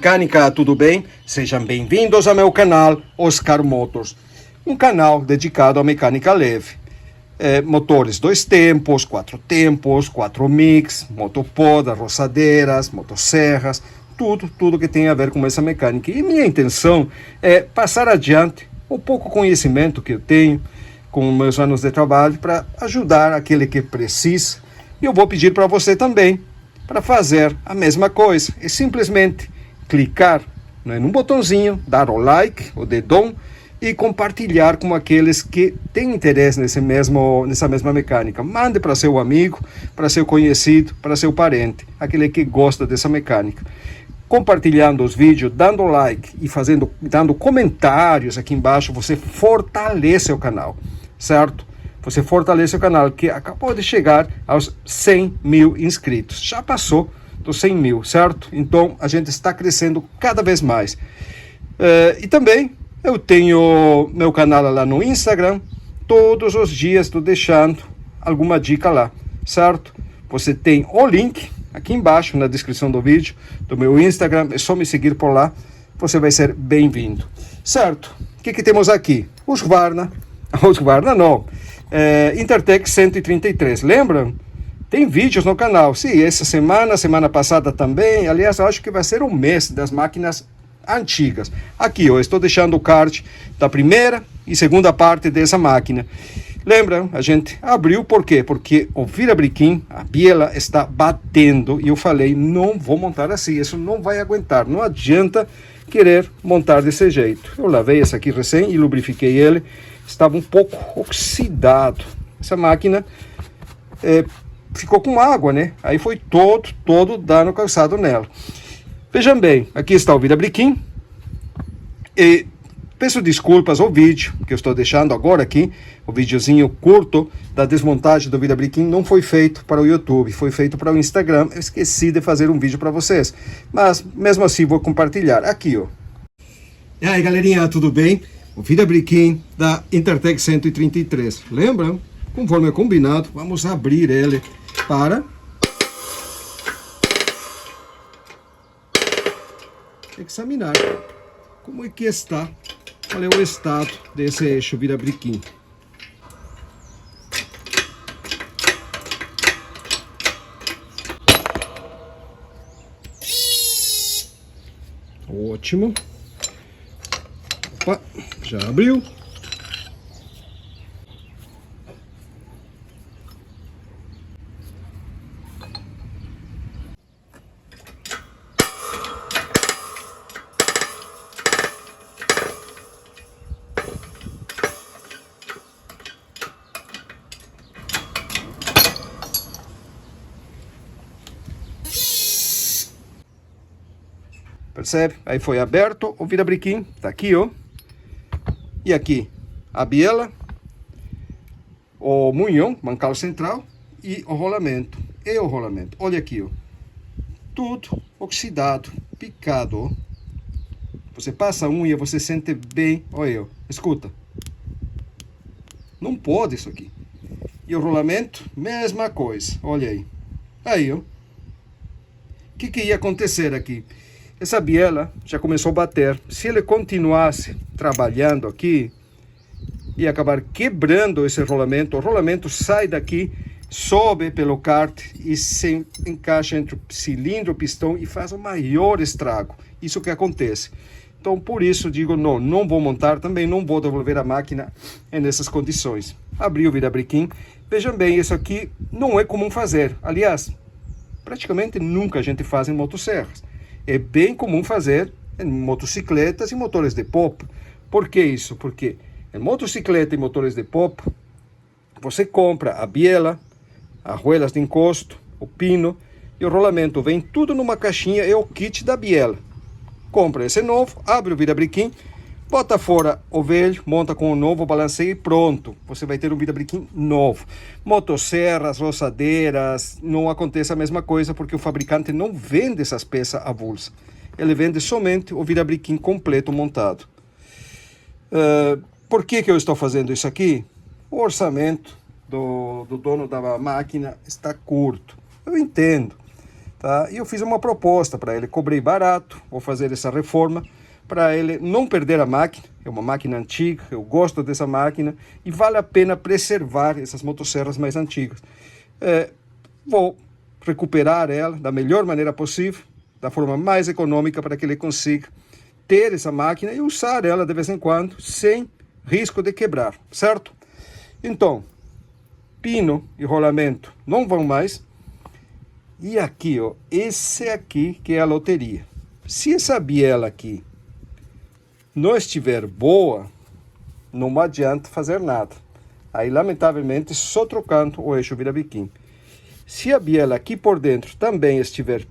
mecânica, tudo bem? Sejam bem-vindos ao meu canal Oscar Motors, um canal dedicado à mecânica leve. Motores 2 tempos, 4 tempos, 4 mix, motopoda, roçadeiras, motosserras, tudo que tem a ver com essa mecânica. E minha intenção é passar adiante o pouco conhecimento que eu tenho com meus anos de trabalho para ajudar aquele que precisa. E eu vou pedir para você também para fazer a mesma coisa. É simplesmente clicar num botãozinho, dar o like, o dedão, e compartilhar com aqueles que têm interesse nessa mesma mecânica. Mande para seu amigo, para seu conhecido, para seu parente, aquele que gosta dessa mecânica. Compartilhando os vídeos, dando like e dando comentários aqui embaixo, você fortalece o canal, certo? Você fortalece o canal, que acabou de chegar aos 100 mil inscritos. Já passou dos 100 mil, certo? Então, a gente está crescendo cada vez mais. E também, eu tenho meu canal lá no Instagram. Todos os dias estou deixando alguma dica lá, certo? Você tem o link aqui embaixo, na descrição do vídeo, do meu Instagram. É só me seguir por lá. Você vai ser bem-vindo, certo? O que temos aqui? Husqvarna não. Intertech 133, lembram? Tem vídeos no canal, sim, essa semana passada também. Aliás, eu acho que vai ser um mês das máquinas antigas. Aqui, eu estou deixando o card da primeira e segunda parte dessa máquina. Lembram? A gente abriu, por quê? Porque o virabrequim, a biela, está batendo, e eu falei, não vou montar assim, isso não vai aguentar, não adianta querer montar desse jeito. Eu lavei esse aqui recém e lubrifiquei ele. Estava um pouco oxidado. Essa máquina ficou com água, né? Aí foi todo dano causado nela. Vejam bem, aqui está o virabrequim. E peço desculpas ao vídeo que eu estou deixando agora aqui. O videozinho curto da desmontagem do virabrequim não foi feito para o YouTube, foi feito para o Instagram. Eu esqueci de fazer um vídeo para vocês, mas mesmo assim vou compartilhar. Aqui, ó. E aí, galerinha, tudo bem? O virabrequim da Intertech 133, lembram? Conforme é combinado, vamos abrir ele para examinar como é que está, qual é o estado desse eixo virabrequim. Ótimo. Opa, já abriu. Percebe? Aí foi aberto o virabrequim, tá aqui, ó. E aqui a biela, o munhão, mancal central e o rolamento. Olha aqui, ó. Tudo oxidado, picado, ó. Você passa a unha, você sente bem. Olha, ó. Escuta. Não pode isso aqui. E o rolamento, mesma coisa. Olha aí. Aí, ó. O que ia acontecer aqui? Essa biela já começou a bater. Se ele continuasse trabalhando aqui, ia acabar quebrando esse rolamento. O rolamento sai daqui, sobe pelo kart e se encaixa entre o cilindro e o pistão e faz o maior estrago. Isso que acontece. Então, por isso, digo, não vou montar, também não vou devolver a máquina nessas condições. Abri o virabrequim. Vejam bem, isso aqui não é comum fazer. Aliás, praticamente nunca a gente faz em motosserras. É bem comum fazer em motocicletas e motores de pop. Por que isso? Porque em motocicleta e motores de pop, você compra a biela, as arruelas de encosto, o pino e o rolamento. Vem tudo numa caixinha, é o kit da biela. Compra esse novo, abre o virabrequim, bota fora o velho, monta com o novo, balanceia e pronto. Você vai ter um virabrequim novo. Motosserras, roçadeiras, não acontece a mesma coisa porque o fabricante não vende essas peças avulsas. Ele vende somente o virabrequim completo montado. Por que eu estou fazendo isso aqui? O orçamento do dono da máquina está curto. Eu entendo. Tá? E eu fiz uma proposta para ele, cobrei barato, vou fazer essa reforma para ele não perder a máquina. É uma máquina antiga, eu gosto dessa máquina e vale a pena preservar essas motosserras mais antigas. Vou recuperar ela da melhor maneira possível, da forma mais econômica, para que ele consiga ter essa máquina e usar ela de vez em quando, sem risco de quebrar, certo? Então, pino e rolamento não vão mais. E aqui, ó, esse aqui que é a loteria. Se essa biela aqui não estiver boa, não adianta fazer nada. Aí, lamentavelmente, só trocando o eixo vira-biquim. Se a biela aqui por dentro também estiver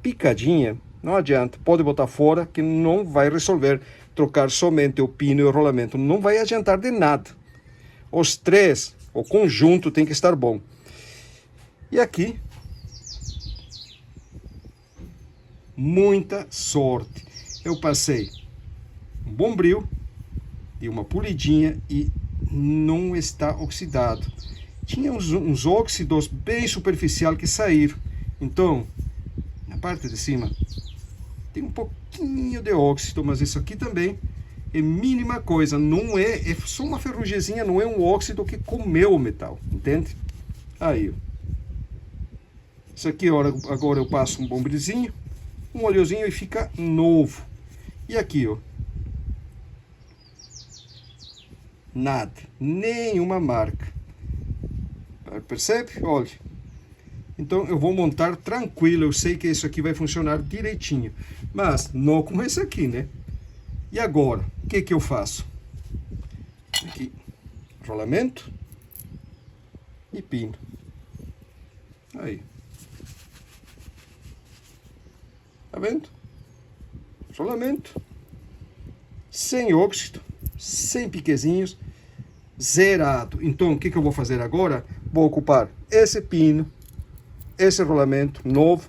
picadinha, não adianta, pode botar fora que não vai resolver. Trocar somente o pino e o rolamento não vai adiantar de nada. Os três, o conjunto tem que estar bom. E aqui, muita sorte. Eu passei um bombril e uma polidinha e não está oxidado. Tinha uns óxidos bem superficiais que saíram. Então, na parte de cima tem um pouquinho de óxido, mas isso aqui também é mínima coisa. Não é só uma ferrugemzinha, não é um óxido que comeu o metal, entende? Aí, ó. Isso aqui agora eu passo um bombrilzinho, um oleozinho e fica novo. E aqui, ó, nada, nenhuma marca. Percebe? Olha. Então eu vou montar tranquilo, eu sei que isso aqui vai funcionar direitinho, mas não como esse aqui, né? E agora, o que que eu faço? Aqui, rolamento e pino. Aí. Tá vendo? Rolamento, sem óxido, sem piquezinhos, zerado. Então, o que que eu vou fazer agora? Vou ocupar esse pino, esse rolamento novo,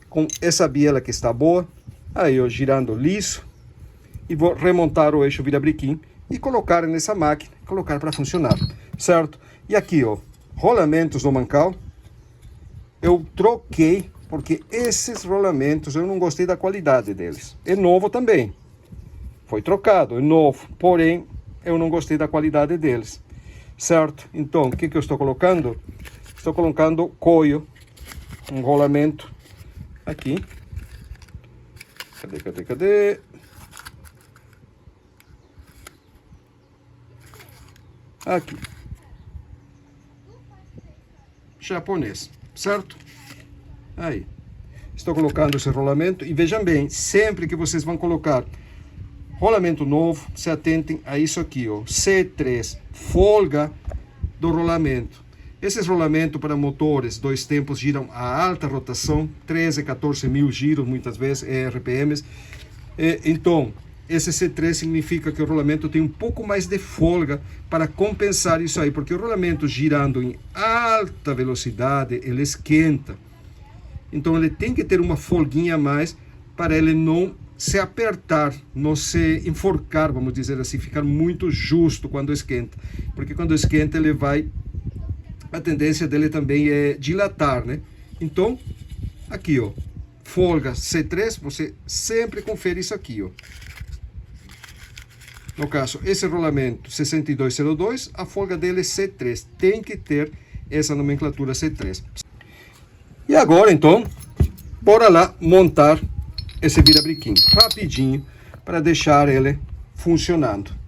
com essa biela que está boa, aí eu girando liso, e vou remontar o eixo vira-biquim e colocar nessa máquina, colocar para funcionar, certo? E aqui, ó, rolamentos do Mancal, eu troquei, porque esses rolamentos eu não gostei da qualidade deles. É novo também, foi trocado, é novo, porém eu não gostei da qualidade deles, certo? Então, o que que eu estou colocando? Estou colocando coio, um rolamento aqui. Cadê? Aqui. Japonês, certo? Aí. Estou colocando esse rolamento e vejam bem, sempre que vocês vão colocar rolamento novo, se atentem a isso aqui, ó, C3, folga do rolamento. Esses rolamentos para motores 2 tempos giram a alta rotação, 13, 14 mil giros, muitas vezes, RPMs. Então, esse C3 significa que o rolamento tem um pouco mais de folga para compensar isso aí, porque o rolamento girando em alta velocidade, ele esquenta. Então, ele tem que ter uma folguinha a mais para ele não se apertar, não se enforcar, vamos dizer assim, ficar muito justo quando esquenta. Porque quando esquenta, ele vai... A tendência dele também é dilatar, né? Então, aqui, ó, folga C3, você sempre confere isso aqui, ó. No caso, esse rolamento 6202, a folga dele é C3. Tem que ter essa nomenclatura C3. E agora, então, bora lá montar esse vira-biquim rapidinho para deixar ele funcionando.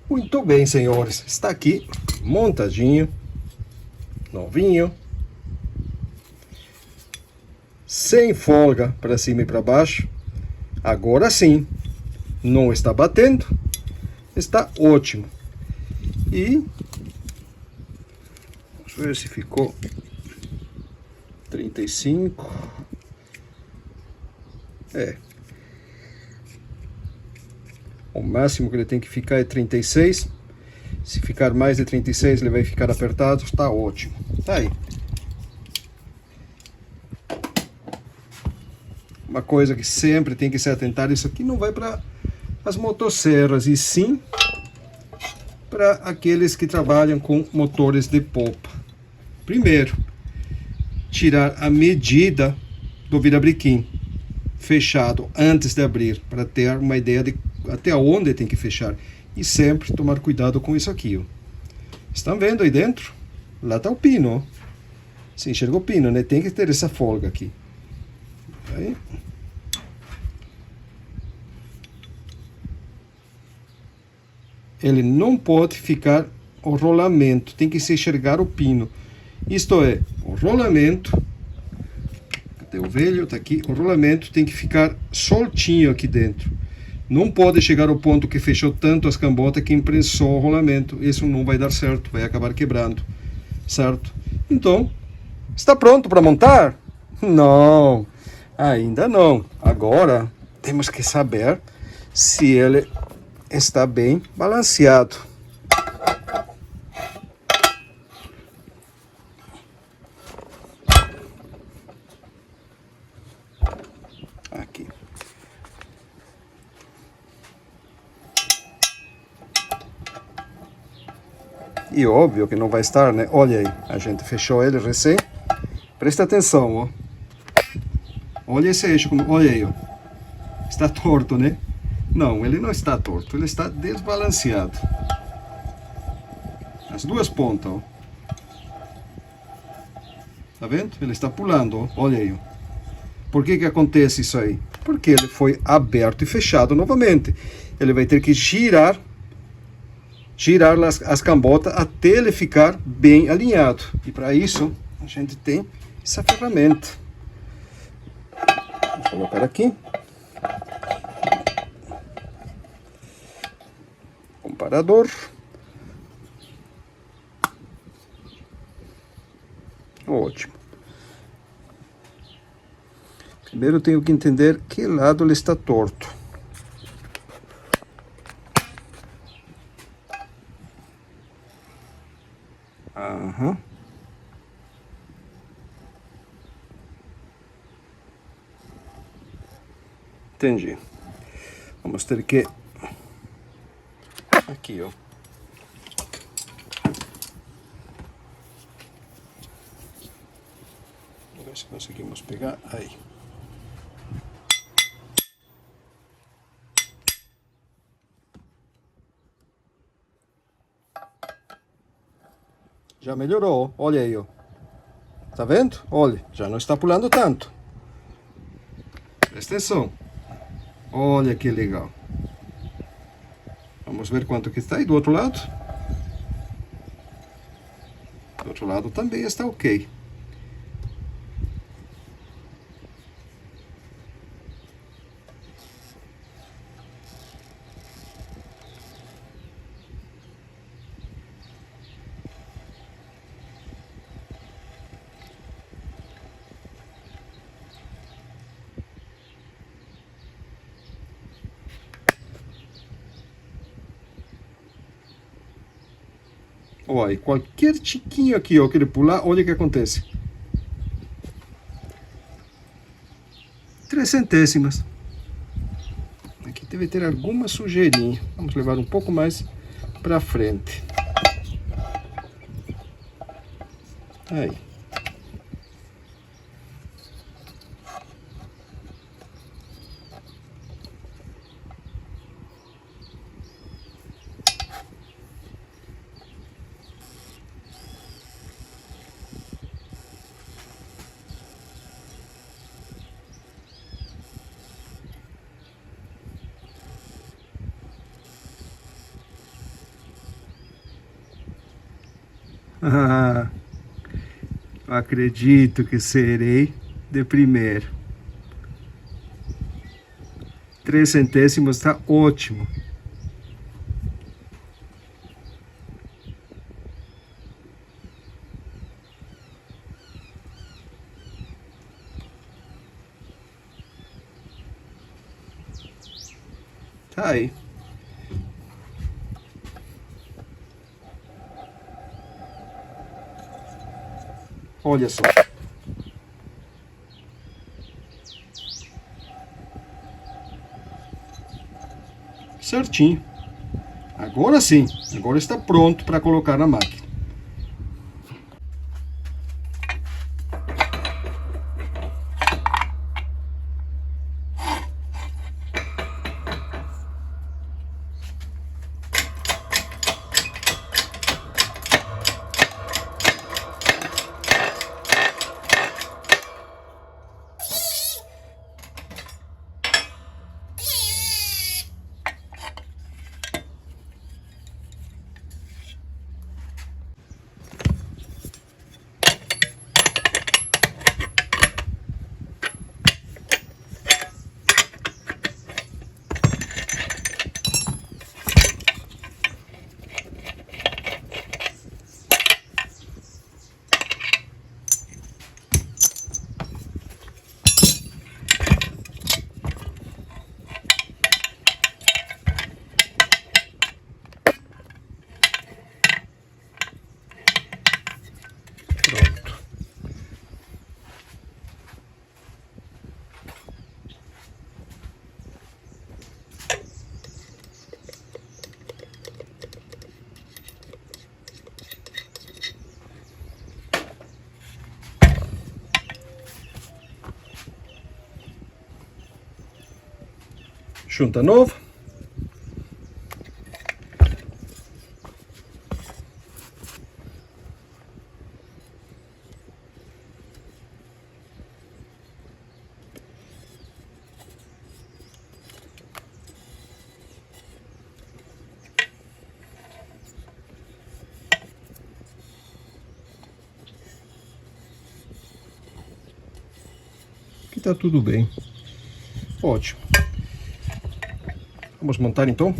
Muito bem, senhores. Está aqui montadinho, novinho, sem folga para cima e para baixo. Agora sim, não está batendo, está ótimo. E vamos ver se ficou 35. O máximo que ele tem que ficar é 36. Se ficar mais de 36, ele vai ficar apertado. Está ótimo. Tá aí. Uma coisa que sempre tem que se atentar, isso aqui não vai para as motosserras, e sim para aqueles que trabalham com motores de polpa. Primeiro, tirar a medida do virabrequim fechado antes de abrir, para ter uma ideia de até onde tem que fechar. E sempre tomar cuidado com isso aqui, ó. Estão vendo aí dentro? Lá está o pino, ó. Você enxerga o pino, né? Tem que ter essa folga aqui. Aí. Ele não pode ficar o rolamento, tem que se enxergar o pino. Isto é, o rolamento, cadê o velho? Tá aqui. O rolamento tem que ficar soltinho aqui dentro. Não pode chegar ao ponto que fechou tanto as cambotas que imprensou o rolamento. Isso não vai dar certo, vai acabar quebrando, certo? Então, está pronto para montar? Não, ainda não. Agora temos que saber se ele está bem balanceado. Aqui. E óbvio que não vai estar, né? Olha aí, a gente fechou ele recém. Presta atenção, ó. Olha esse eixo, olha aí, ó. Está torto, né? Não, ele não está torto, ele está desbalanceado. As duas pontas, ó. Tá vendo? Ele está pulando, ó. Olha aí, ó. Por que que acontece isso aí? Porque ele foi aberto e fechado novamente. Ele vai ter que girar as cambotas até ele ficar bem alinhado. E para isso, a gente tem essa ferramenta. Vou colocar aqui. Comparador. Ótimo. Primeiro eu tenho que entender que lado ele está torto. Aham. Entendi. Vamos ter que... Aqui, ó. Vamos ver se conseguimos pegar aí. Já melhorou, olha aí, ó. Tá vendo? Olha, já não está pulando tanto. Presta atenção. Olha que legal. Vamos ver quanto que está aí do outro lado. Do outro lado também está ok. Olha, e qualquer tiquinho aqui, ó, que ele pular, olha o que acontece. 3 centésimas. Aqui deve ter alguma sujeirinha. Vamos levar um pouco mais para frente. Aí. Ah, acredito que serei de primeiro. 3 centésimos está ótimo. Tá aí. Olha só. Certinho. Agora sim. Agora está pronto para colocar na máquina. Pronto. Junta nova. Aqui tá tudo bem. Ótimo. Vamos montar então?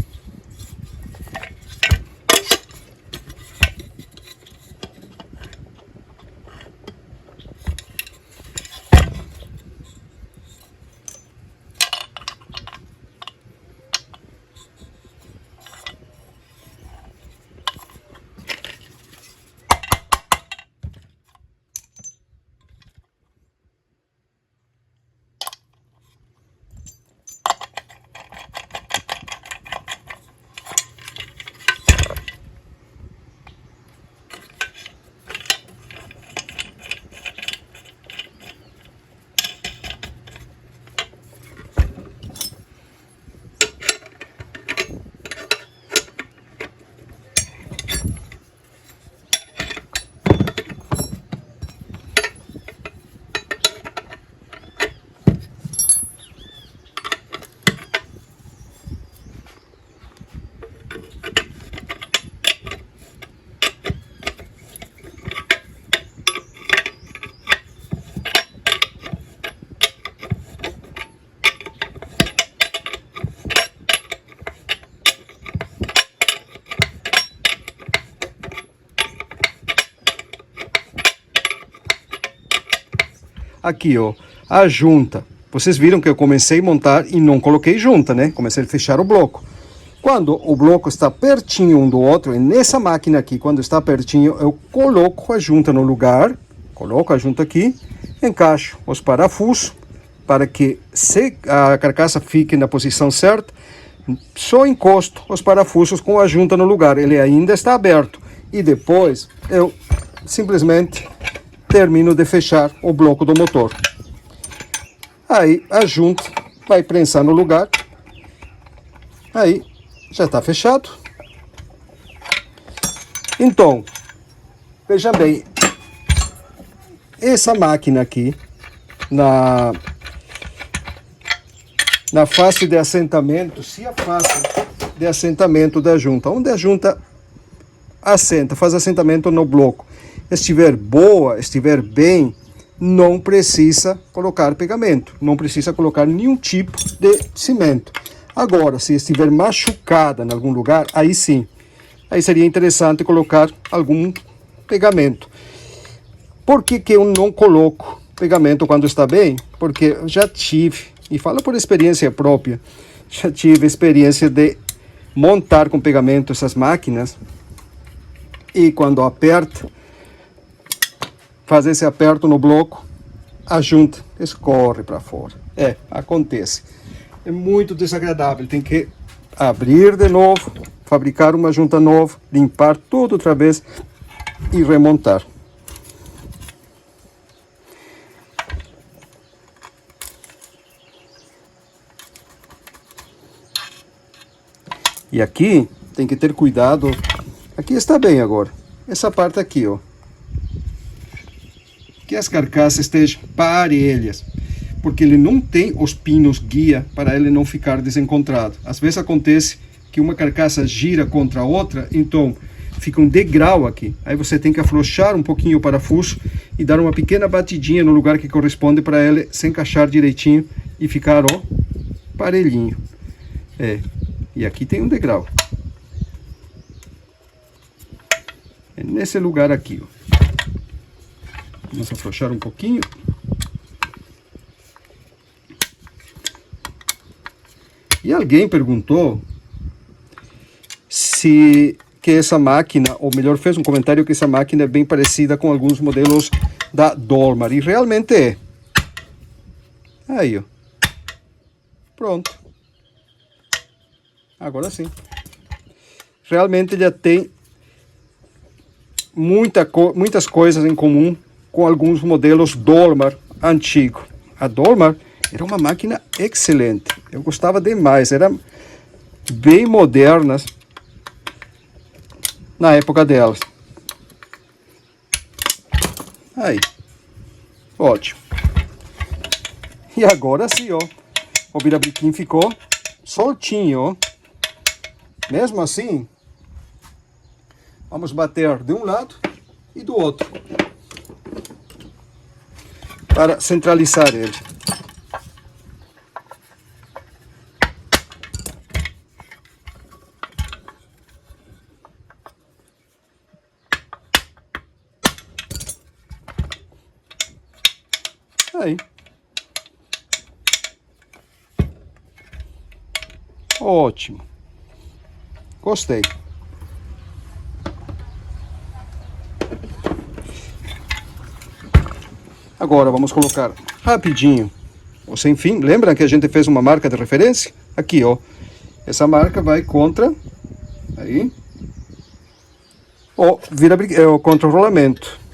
Aqui, ó, a junta. Vocês viram que eu comecei a montar e não coloquei junta, né? Comecei a fechar o bloco. Quando o bloco está pertinho um do outro, e nessa máquina aqui, quando está pertinho, eu coloco a junta no lugar, coloco a junta aqui, encaixo os parafusos, para que se a carcaça fique na posição certa, só encosto os parafusos com a junta no lugar, ele ainda está aberto. E depois eu simplesmente termino de fechar o bloco do motor. Aí a junta vai prensar no lugar. Aí já está fechado. Então, veja bem, essa máquina aqui, na face de assentamento, se a face de assentamento da junta, onde a junta assenta, faz assentamento no bloco, estiver boa, estiver bem, não precisa colocar pegamento, não precisa colocar nenhum tipo de cimento. Agora, se estiver machucada em algum lugar, aí sim, aí seria interessante colocar algum pegamento. Por que que eu não coloco pegamento quando está bem? Porque eu já tive, e falo por experiência própria, já tive experiência de montar com pegamento essas máquinas, e quando aperta, faz esse aperto no bloco, a junta escorre para fora. Acontece. É muito desagradável, tem que abrir de novo, fabricar uma junta nova, limpar tudo outra vez e remontar. E aqui tem que ter cuidado. Aqui está bem agora. Essa parte aqui, ó. Que as carcaças estejam parelhas, porque ele não tem os pinos guia para ele não ficar desencontrado. Às vezes acontece que uma carcaça gira contra a outra, então fica um degrau aqui. Aí você tem que afrouxar um pouquinho o parafuso e dar uma pequena batidinha no lugar que corresponde para ele se encaixar direitinho e ficar, ó, parelhinho. E aqui tem um degrau. É nesse lugar aqui, ó. Vamos afrouxar um pouquinho. E alguém perguntou se que essa máquina, ou melhor, fez um comentário que essa máquina é bem parecida com alguns modelos da Dolmar. E realmente é. Aí, ó. Pronto. Agora sim. Realmente já tem muitas coisas em comum com alguns modelos Dolmar antigos. A Dolmar era uma máquina excelente. Eu gostava demais. Era bem modernas na época delas. Aí. Ótimo. E agora sim, ó. O virabriquim ficou soltinho, ó. Mesmo assim, vamos bater de um lado e do outro para centralizar ele. Aí. Ótimo. Gostei. Agora vamos colocar rapidinho o sem fim. Lembra que a gente fez uma marca de referência? Aqui, ó. Essa marca vai contra aí o contra-rolamento.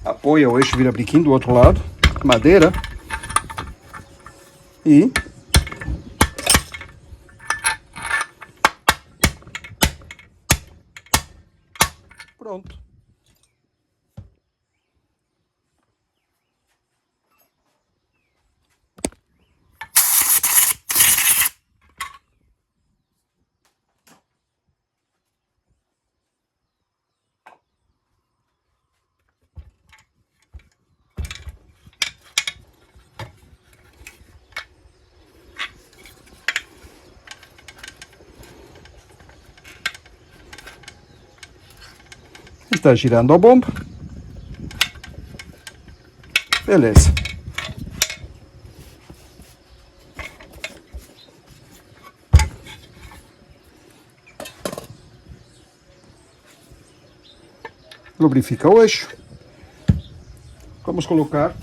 Apoia o eixo virabriquim do outro lado, madeira, e pronto. Está girando a bomba. Beleza. lubrifica o eixo. Vamos colocar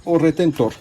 o retentor.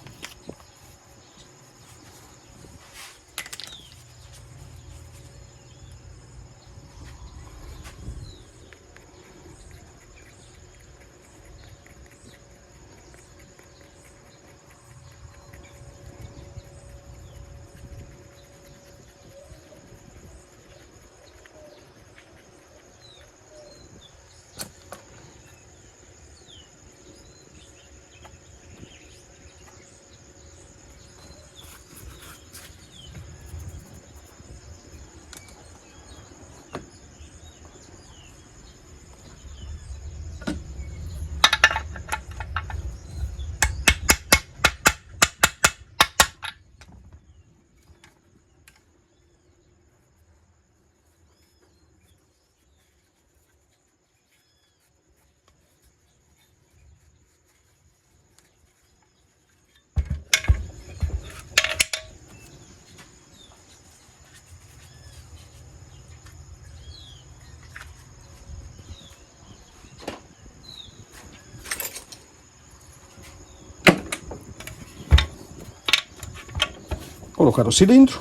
Colocar o cilindro.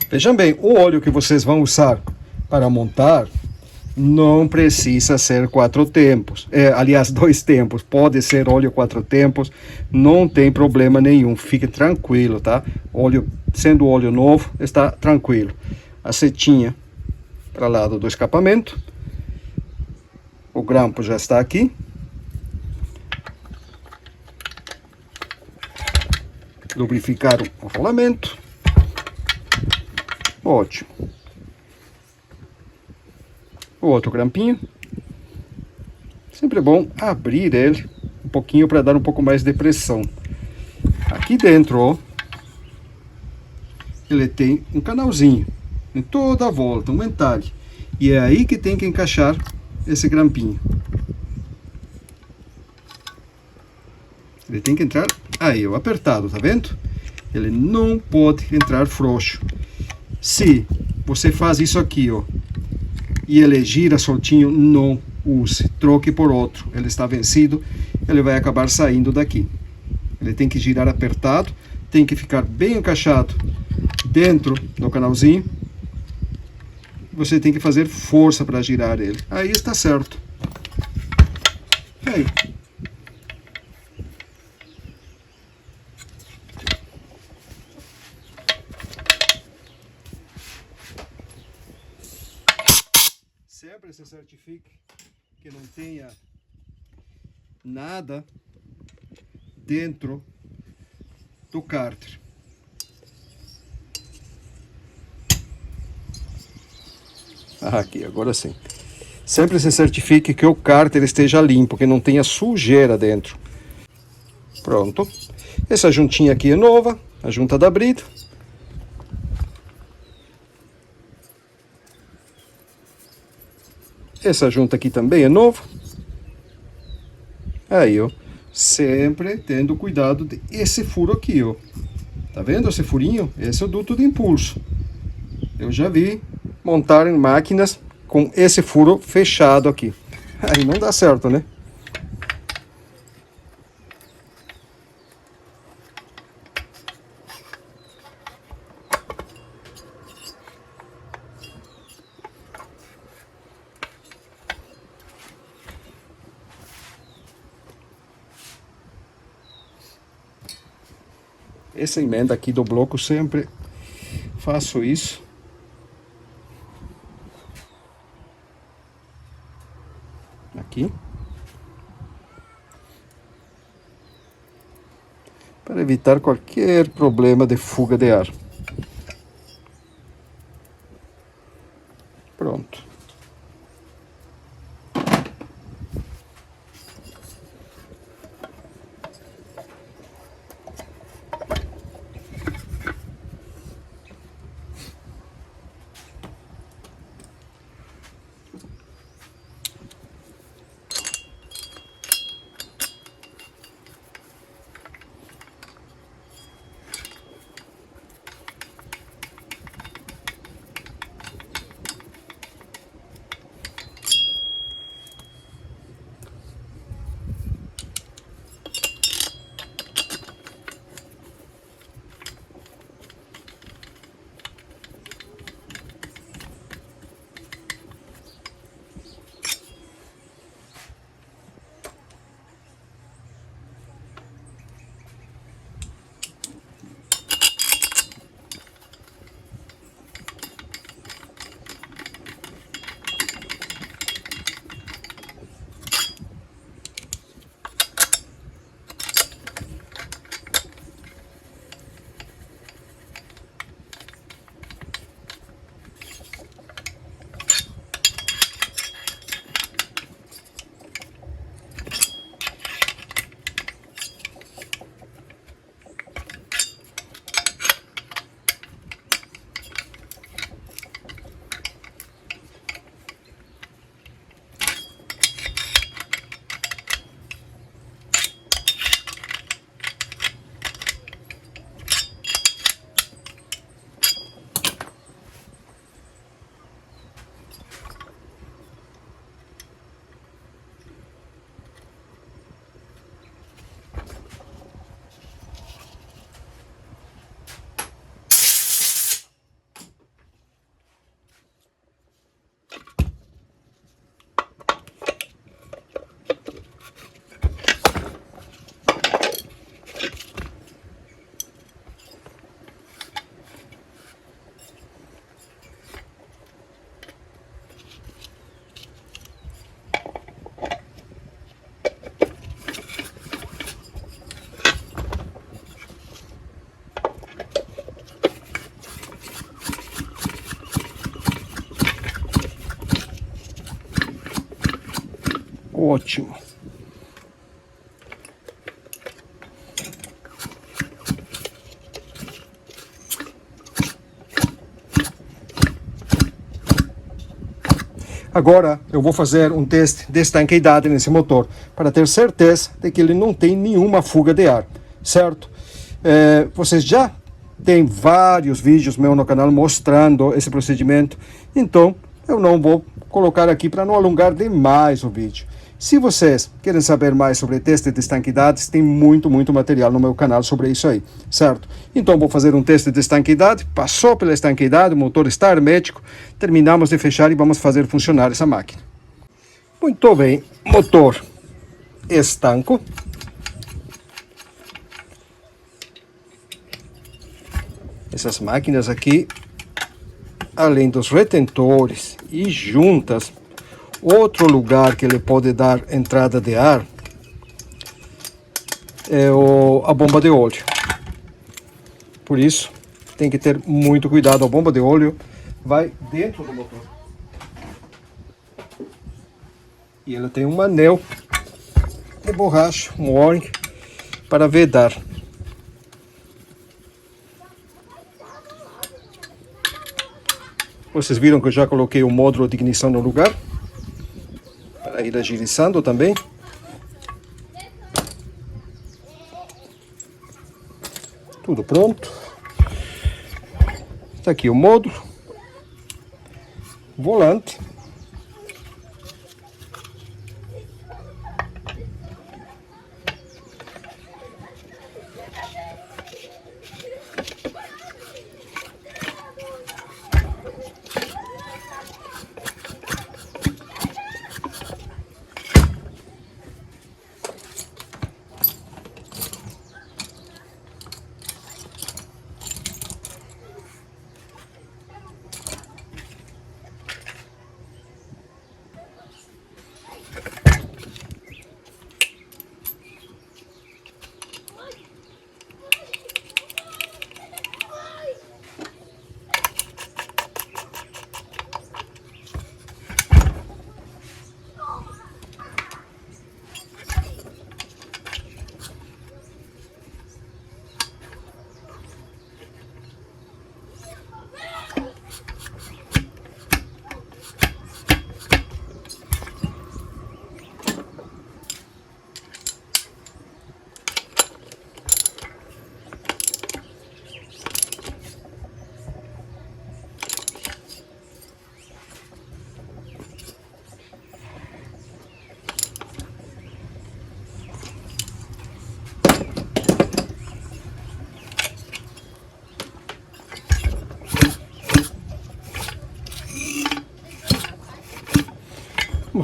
Vejam bem, o óleo que vocês vão usar para montar não precisa ser 4 tempos. Aliás, 2 tempos. Pode ser óleo 4 tempos, não tem problema nenhum. Fique tranquilo, tá? Óleo, sendo óleo novo, está tranquilo. A setinha para o lado do escapamento. O grampo já está aqui. Lubrificar o rolamento. Ótimo. O outro grampinho. Sempre é bom abrir ele um pouquinho para dar um pouco mais de pressão. Aqui dentro, ó, ele tem um canalzinho em toda a volta, um entalhe. E é aí que tem que encaixar esse grampinho. Ele tem que entrar aí, ó, apertado, tá vendo? Ele não pode entrar frouxo. Se você faz isso aqui, ó, e ele gira soltinho, não use. Troque por outro. Ele está vencido, ele vai acabar saindo daqui. Ele tem que girar apertado, tem que ficar bem encaixado dentro do canalzinho. Você tem que fazer força para girar ele. Aí está certo. Aí. Sempre se certifique que não tenha nada dentro do cárter. Aqui, agora sim. Sempre se certifique que o cárter esteja limpo, que não tenha sujeira dentro. Pronto. Essa juntinha aqui é nova, a junta da brida. Essa junta aqui também é nova. Aí, ó. Sempre tendo cuidado desse furo aqui, ó. Tá vendo esse furinho? Esse é o duto de impulso. Eu já vi montarem máquinas com esse furo fechado aqui. Aí não dá certo, né? essa emenda aqui do bloco sempre faço isso. Aqui. Para evitar qualquer problema de fuga de ar. Pronto. Ótimo. Agora eu vou fazer um teste de estanqueidade nesse motor, para ter certeza de que ele não tem nenhuma fuga de ar, certo? Vocês já têm vários vídeos meus no canal mostrando esse procedimento, então eu não vou colocar aqui para não alongar demais o vídeo. Se vocês querem saber mais sobre teste de estanqueidade, tem muito material no meu canal sobre isso aí, certo? Então vou fazer um teste de estanqueidade, passou pela estanqueidade, o motor está hermético, terminamos de fechar e vamos fazer funcionar essa máquina. Muito bem, motor estanco. Essas máquinas aqui, além dos retentores e juntas, outro lugar que ele pode dar entrada de ar é a bomba de óleo. Por isso, tem que ter muito cuidado. A bomba de óleo vai dentro do motor. E ela tem um anel de borracha, um O-ring, para vedar. Vocês viram que eu já coloquei o módulo de ignição no lugar, para ir agilizando também. Tudo pronto. Está aqui o módulo, volante.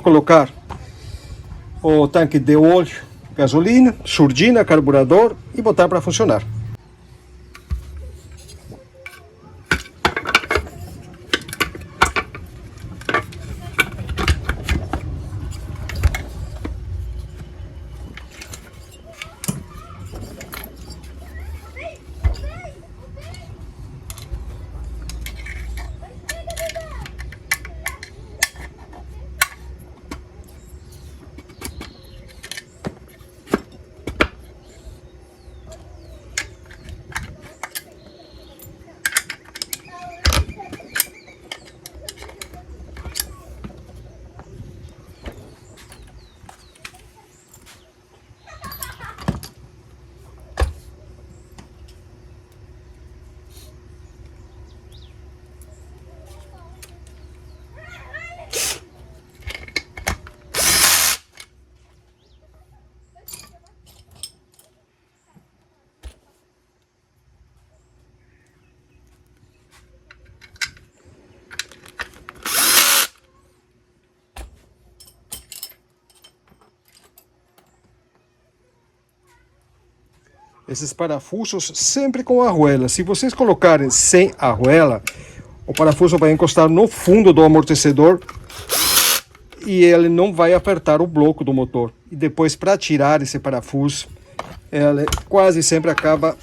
colocar o tanque de óleo, gasolina, surdina, carburador e botar para funcionar. Esses parafusos sempre com arruela. Se vocês colocarem sem arruela, o parafuso vai encostar no fundo do amortecedor e ele não vai apertar o bloco do motor. E depois, para tirar esse parafuso, ele quase sempre acaba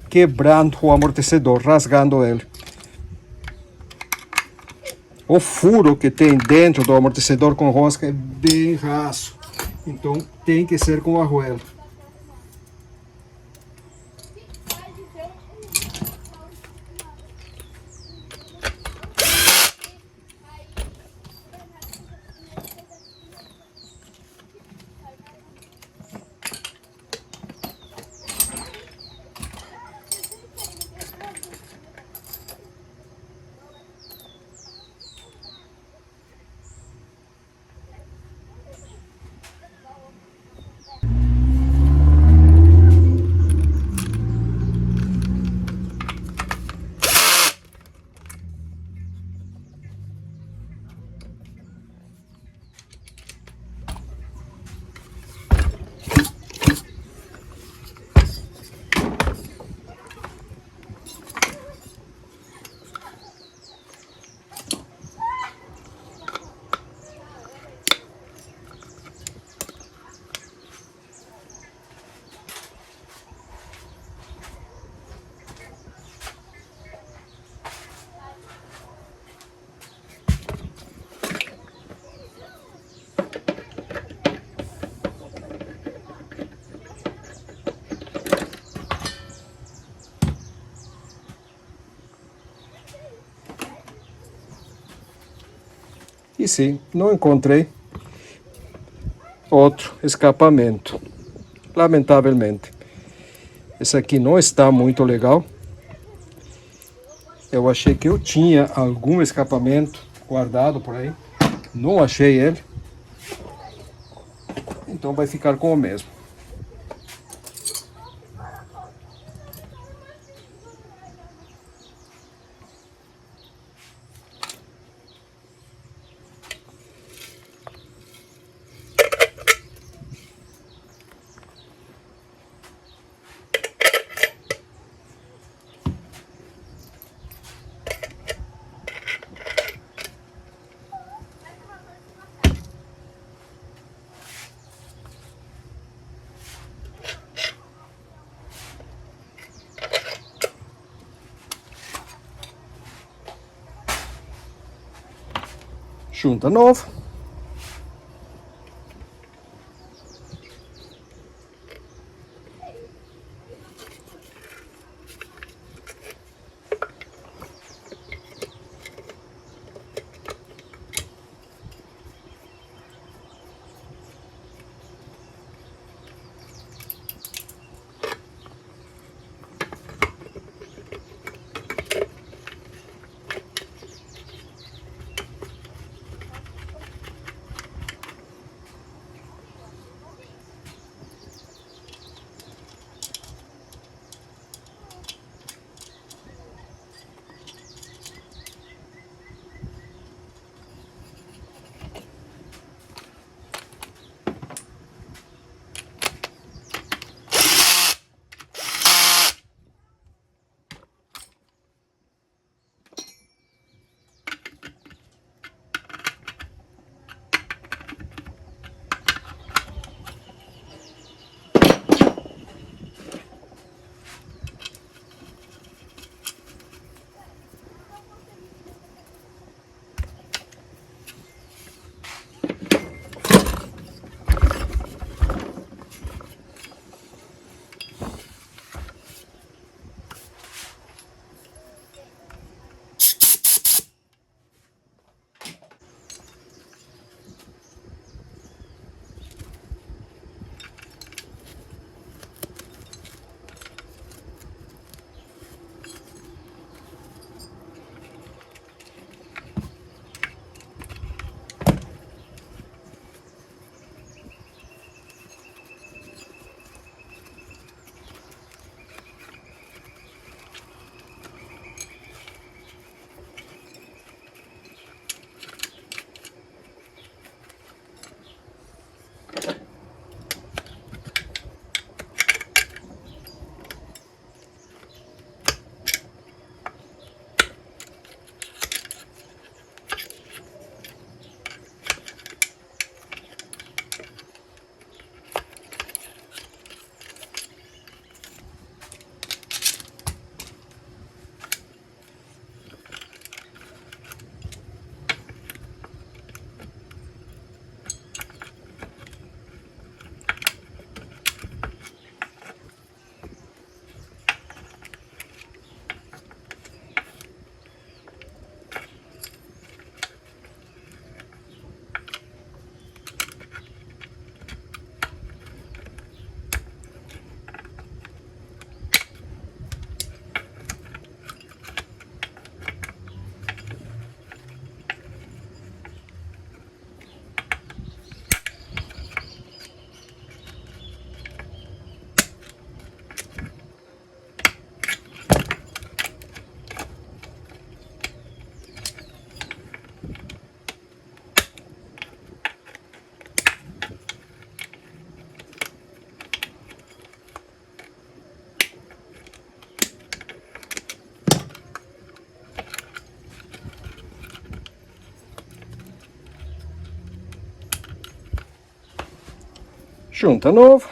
quebrando o amortecedor, rasgando ele. O furo que tem dentro do amortecedor com rosca é bem raso, então tem que ser com arruela. E sim, não encontrei outro escapamento, lamentavelmente. Esse aqui não está muito legal. Eu achei que eu tinha algum escapamento guardado por aí, não achei ele, então vai ficar com o mesmo. Junta nova. Junta novo.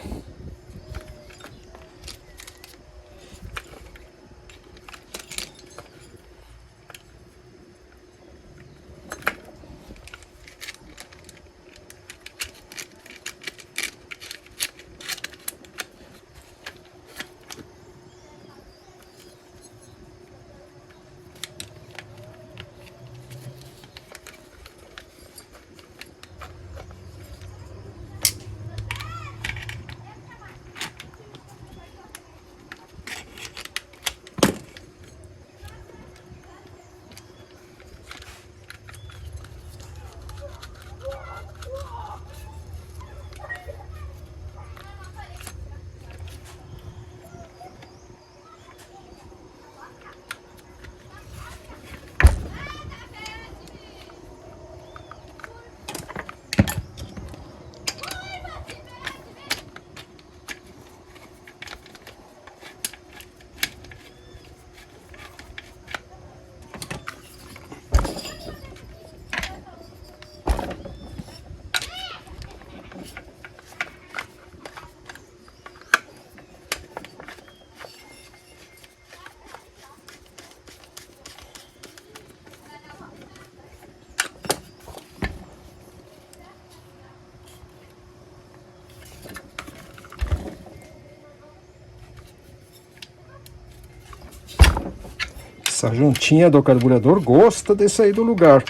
Essa juntinha do carburador gosta de sair do lugar.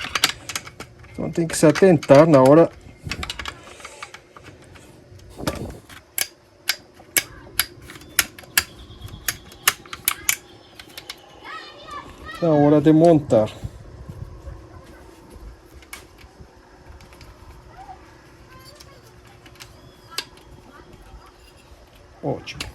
Então tem que se atentar na hora de montar. Ótimo.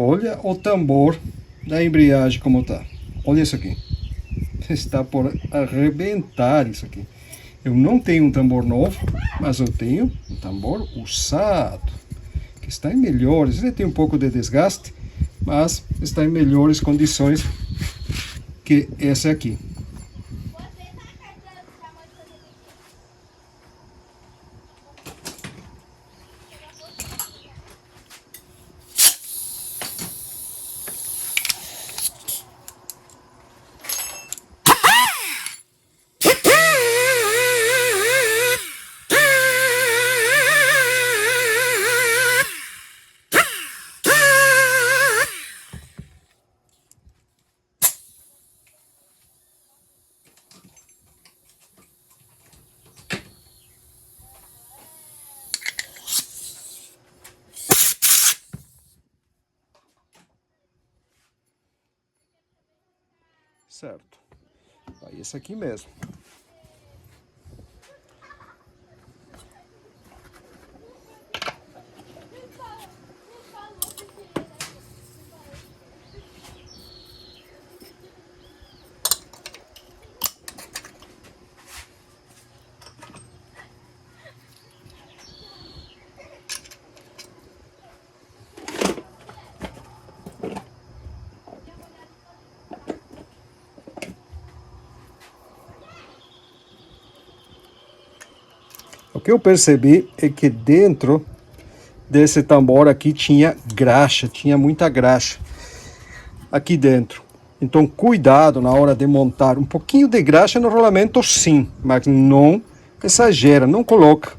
Olha o tambor da embreagem como tá. Olha isso aqui. Está por arrebentar isso aqui. Eu não tenho um tambor novo, mas eu tenho um tambor usado, que está em melhores. Ele tem um pouco de desgaste, mas está em melhores condições que esse aqui. Certo. Aí esse aqui mesmo. que eu percebi é que dentro desse tambor aqui tinha graxa, tinha muita graxa aqui dentro. Então cuidado na hora de montar. Um pouquinho de graxa no rolamento sim, mas não exagera, não coloca.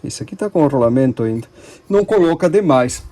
Esse aqui tá com o rolamento ainda. Não coloca demais.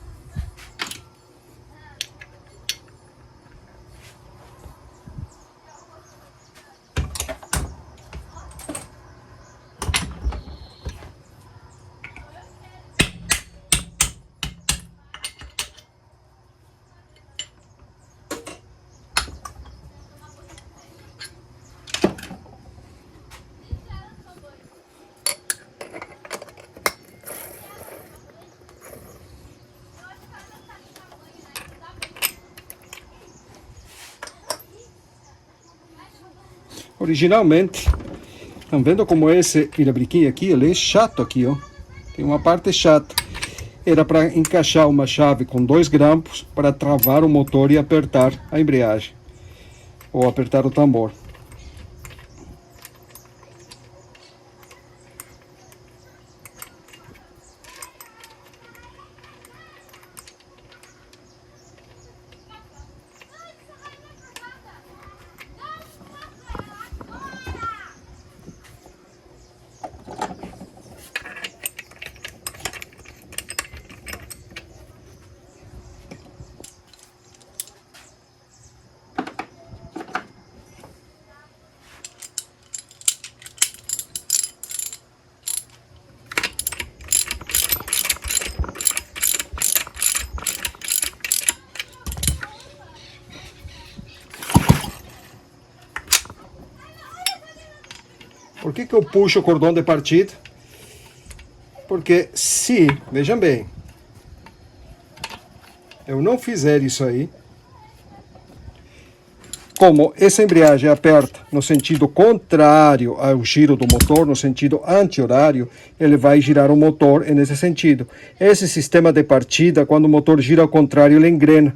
Originalmente, estão vendo como esse irabriquim aqui, ele é chato aqui, ó. Tem uma parte chata. Era para encaixar uma chave com 2 grampos para travar o motor e apertar a embreagem. Ou apertar o tambor. Por que eu puxo o cordão de partida? Porque se, vejam bem, eu não fizer isso aí, como essa embreagem aperta no sentido contrário ao giro do motor, no sentido anti-horário, ele vai girar o motor nesse sentido. Esse sistema de partida, quando o motor gira ao contrário, ele engrena.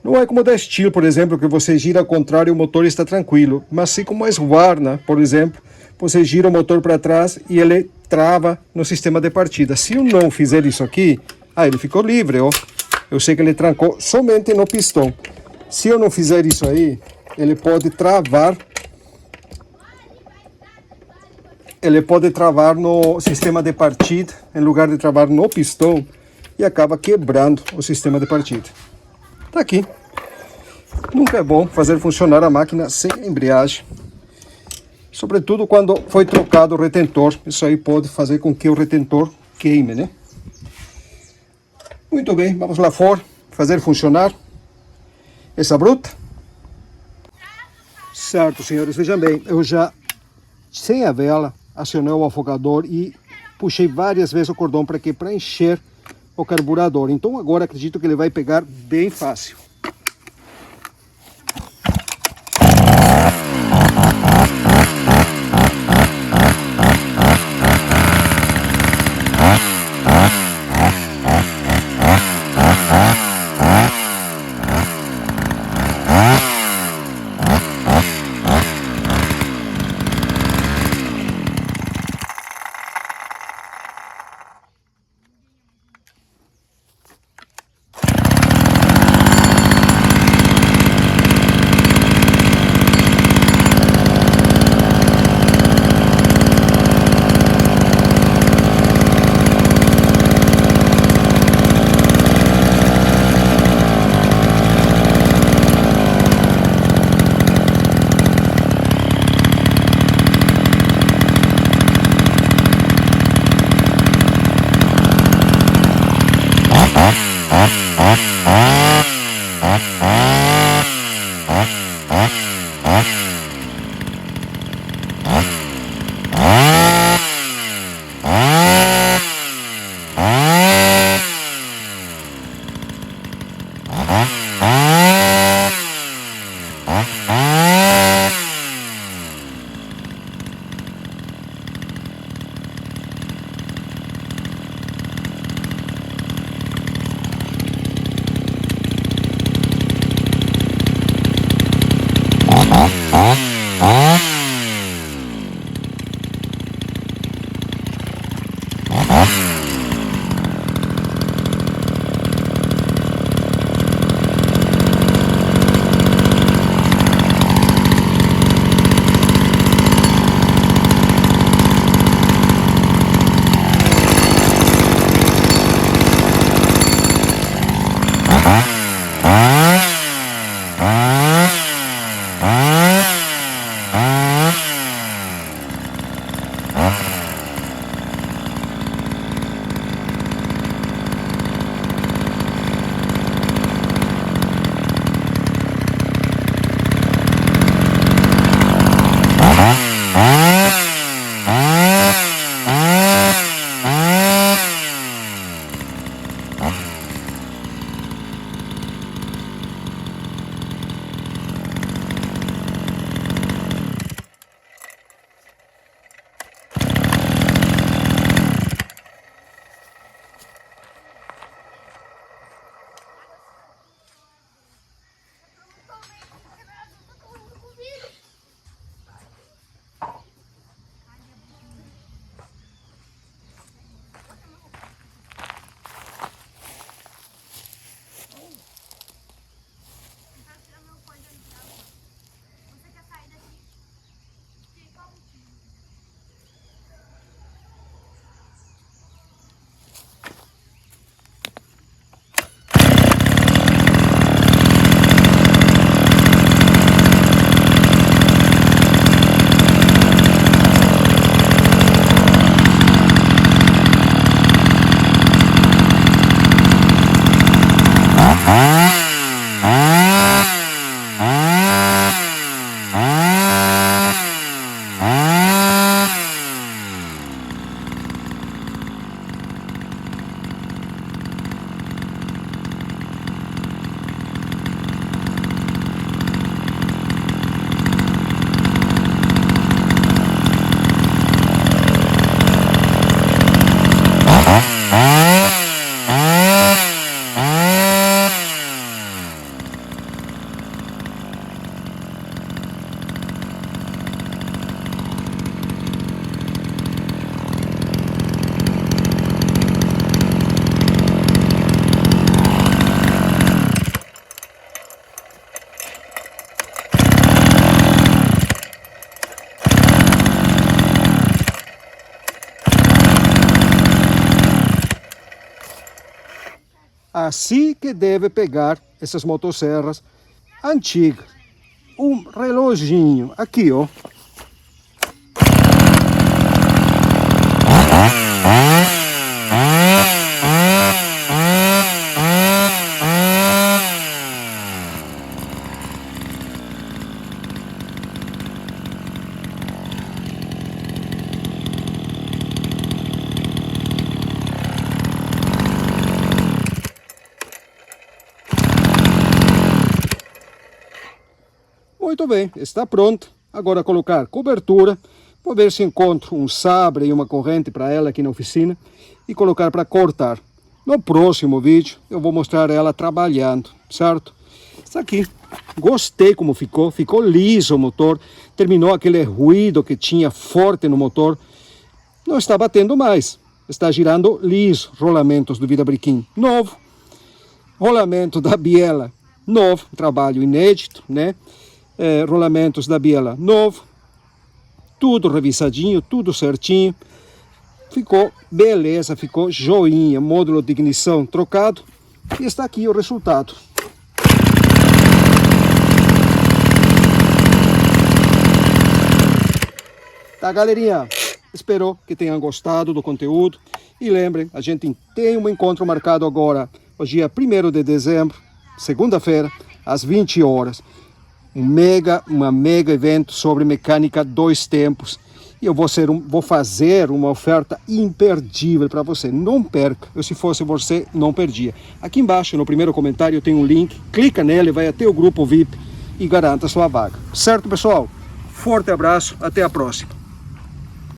Não é como o da Steel, por exemplo, que você gira ao contrário e o motor está tranquilo. Mas assim como a Husqvarna, por exemplo, você gira o motor para trás e ele trava no sistema de partida. Se eu não fizer isso aqui, ele ficou livre, ó. Eu sei que ele trancou somente no pistão. Se eu não fizer isso aí, ele pode travar. Ele pode travar no sistema de partida, em lugar de travar no pistão, e acaba quebrando o sistema de partida. Tá aqui. Nunca é bom fazer funcionar a máquina sem embreagem. Sobretudo quando foi trocado o retentor. Isso aí pode fazer com que o retentor queime, né? Muito bem, vamos lá fora fazer funcionar essa bruta. Certo, senhores, vejam bem, eu já, sem a vela, acionei o afogador e puxei várias vezes o cordão para quê? Para encher o carburador. Então agora acredito que ele vai pegar bem fácil. Assim que deve pegar essas motosserras antigas. Um reloginho aqui, ó. Muito bem, está pronto. Agora colocar cobertura. Vou ver se encontro um sabre e uma corrente para ela aqui na oficina. E colocar para cortar. No próximo vídeo eu vou mostrar ela trabalhando, certo? Isso aqui. Gostei como ficou. Ficou liso o motor. Terminou aquele ruído que tinha forte no motor. Não está batendo mais. Está girando liso. Rolamentos do Virabriquim novo. Rolamento da biela novo. Trabalho inédito, né? Rolamentos da biela novo, tudo revisadinho, tudo certinho, ficou beleza, ficou joinha, módulo de ignição trocado e está aqui o resultado. Tá, galerinha? Espero que tenham gostado do conteúdo e lembrem, a gente tem um encontro marcado agora, no dia 1º de dezembro, segunda-feira, às 20 horas. Uma mega evento sobre mecânica 2 tempos. E eu vou fazer uma oferta imperdível para você. Não perca. Eu, se fosse você, não perdia. Aqui embaixo, no primeiro comentário, tem um link. Clica nele, vai até o grupo VIP e garanta sua vaga. Certo, pessoal? Forte abraço. Até a próxima.